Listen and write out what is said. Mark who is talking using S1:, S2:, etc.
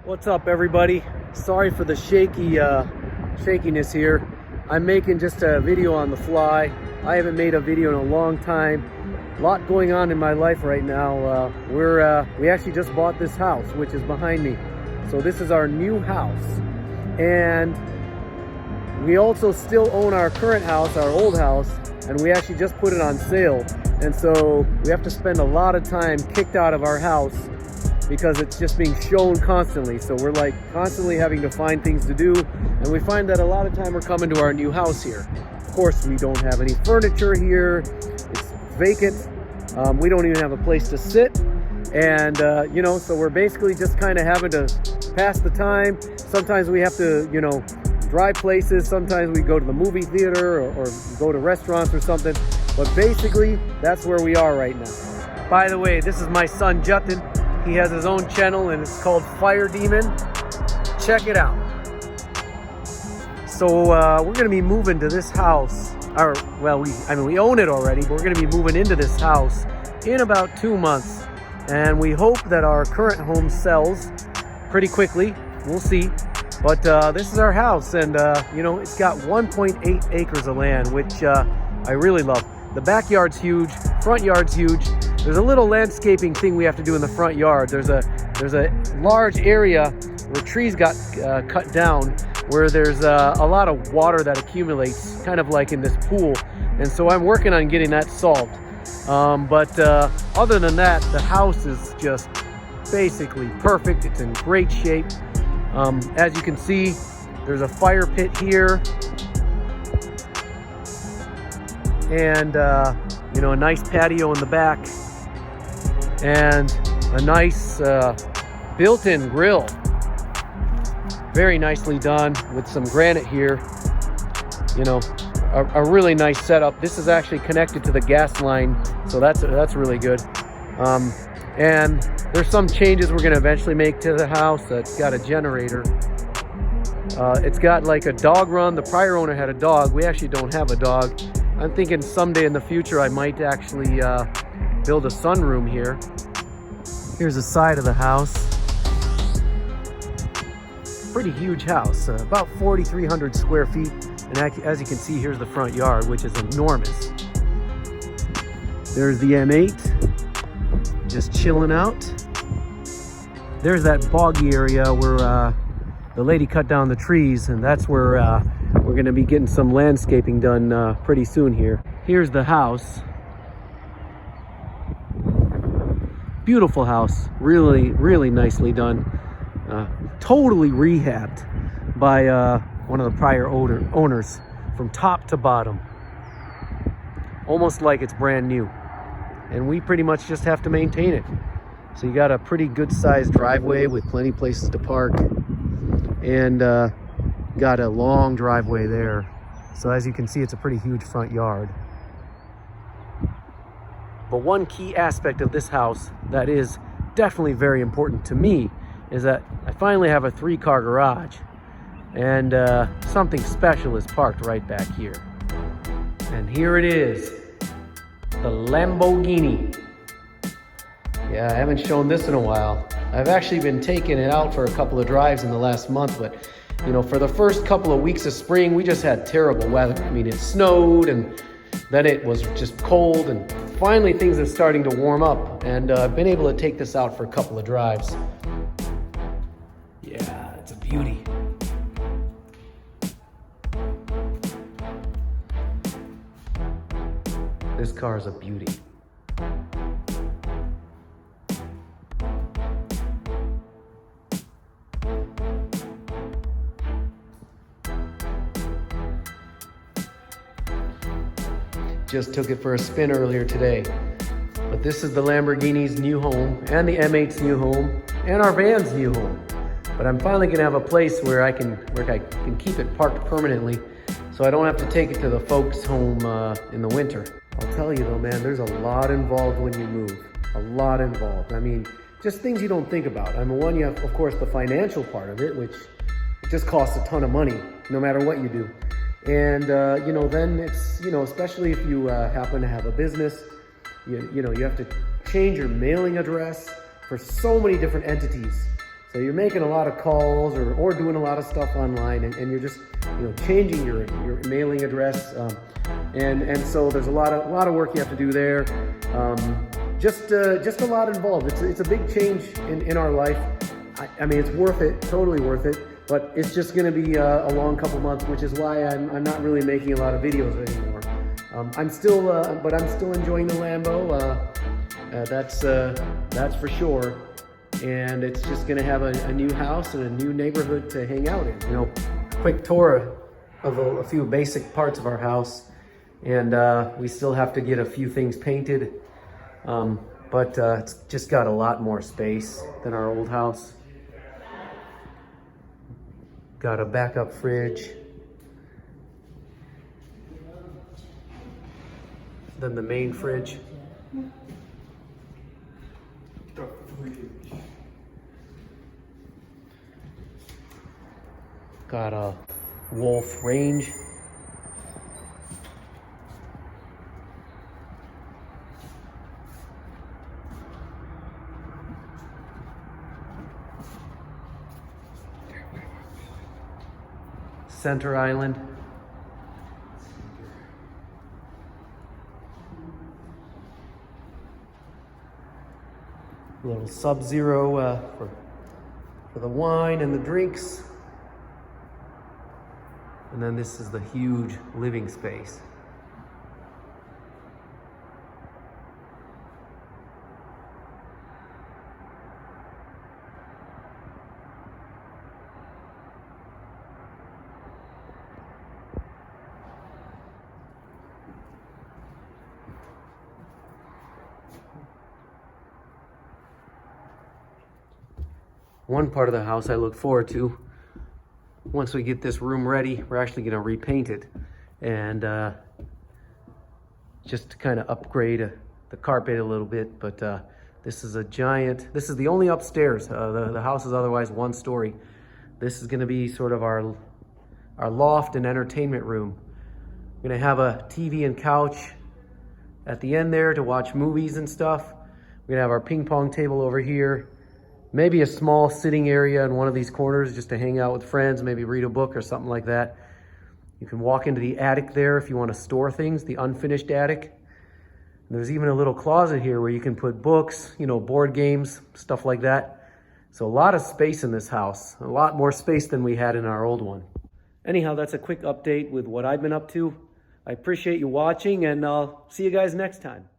S1: What's up, everybody? Sorry for the shakiness here. I'm making just a video on the fly. I haven't made a video in a long time. A lot going on in my life right now. We actually just bought this house, which is behind me. So this is our new house, and we also still own our current house, our old house, and we actually just put it on sale. And so we have to spend a lot of time kicked out of our house because it's just being shown constantly. So we're like constantly having to find things to do, and we find that a lot of time we're coming to our new house here. Of course, we don't have any furniture here. It's vacant. We don't even have a place to sit. And so we're basically just kind of having to pass the time. Sometimes we have to, drive places. Sometimes we go to the movie theater or go to restaurants or something. But basically, that's where we are right now. By the way, this is my son, Jatin. He has his own channel and it's called Fire Demon. Check it out. So we're gonna be moving to this house. We own it already, but we're gonna be moving into this house in about 2 months. And we hope that our current home sells pretty quickly. We'll see. But this is our house, and it's got 1.8 acres of land, which I really love. The backyard's huge, front yard's huge. There's a little landscaping thing we have to do in the front yard. There's a large area where trees got cut down, where there's a lot of water that accumulates, kind of like in this pool. And so I'm working on getting that solved. But other than that, the house is just basically perfect. It's in great shape. As you can see, there's a fire pit here, and a nice patio in the back, and a nice built-in grill. Very nicely done with some granite here. A really nice setup. This is actually connected to the gas line, so that's really good. And there's some changes we're going to eventually make to the house. It's got a generator. It's got like a dog run. The prior owner had a dog. We actually don't have a dog. I'm thinking someday in the future I might actually build a sunroom here. Here's the side of the house. Pretty huge house, about 4,300 square feet. And as you can see, here's the front yard, which is enormous. There's the M8, just chilling out. There's that boggy area where the lady cut down the trees, and that's where we're gonna be getting some landscaping done pretty soon here. Here's the house. Beautiful house, really, really nicely done. Totally rehabbed by one of the prior owners from top to bottom. Almost like it's brand new. And we pretty much just have to maintain it. So you got a pretty good sized driveway with plenty of places to park, and got a long driveway there. So as you can see, it's a pretty huge front yard. But one key aspect of this house that is definitely very important to me is that I finally have a 3-car garage, and something special is parked right back here. And here it is, the Lamborghini. Yeah, I haven't shown this in a while. I've actually been taking it out for a couple of drives in the last month, but for the first couple of weeks of spring, we just had terrible weather. I mean, it snowed, and then it was just cold, and finally things are starting to warm up, and I've been able to take this out for a couple of drives. Yeah, it's a beauty. This car is a beauty. Just took it for a spin earlier today. But this is the Lamborghini's new home, and the M8's new home, and our van's new home. But I'm finally gonna have a place where I can keep it parked permanently, so I don't have to take it to the folks' home in the winter. I'll tell you though, man, there's a lot involved when you move. A lot involved. I mean, just things you don't think about. I mean, one, you have, of course, the financial part of it, which it just costs a ton of money, no matter what you do. And, then it's, especially if you happen to have a business, you have to change your mailing address for so many different entities. So you're making a lot of calls or doing a lot of stuff online, and you're just, changing your mailing address. And so there's a lot of work you have to do there. Just a lot involved. It's a big change in our life. I mean, it's worth it, totally worth it. But it's just going to be a long couple months, which is why I'm not really making a lot of videos anymore. I'm still enjoying the Lambo. That's for sure. And it's just going to have a new house and a new neighborhood to hang out in. Quick tour of a few basic parts of our house, and we still have to get a few things painted. But it's just got a lot more space than our old house. Got a backup fridge. Then the main fridge. Got a Wolf range. Center island. A little Sub-Zero for the wine and the drinks. And then this is the huge living space. One part of the house I look forward to, once we get this room ready, we're actually going to repaint it and just to kind of upgrade the carpet a little bit. But this is this is the only upstairs. The house is otherwise one story. This is going to be sort of our loft and entertainment room. We're going to have a TV and couch at the end there to watch movies and stuff. We're going to have our ping pong table over here. Maybe a small sitting area in one of these corners just to hang out with friends, maybe read a book or something like that. You can walk into the attic there if you want to store things, the unfinished attic. And there's even a little closet here where you can put books, board games, stuff like that. So a lot of space in this house, a lot more space than we had in our old one. Anyhow, that's a quick update with what I've been up to. I appreciate you watching, and I'll see you guys next time.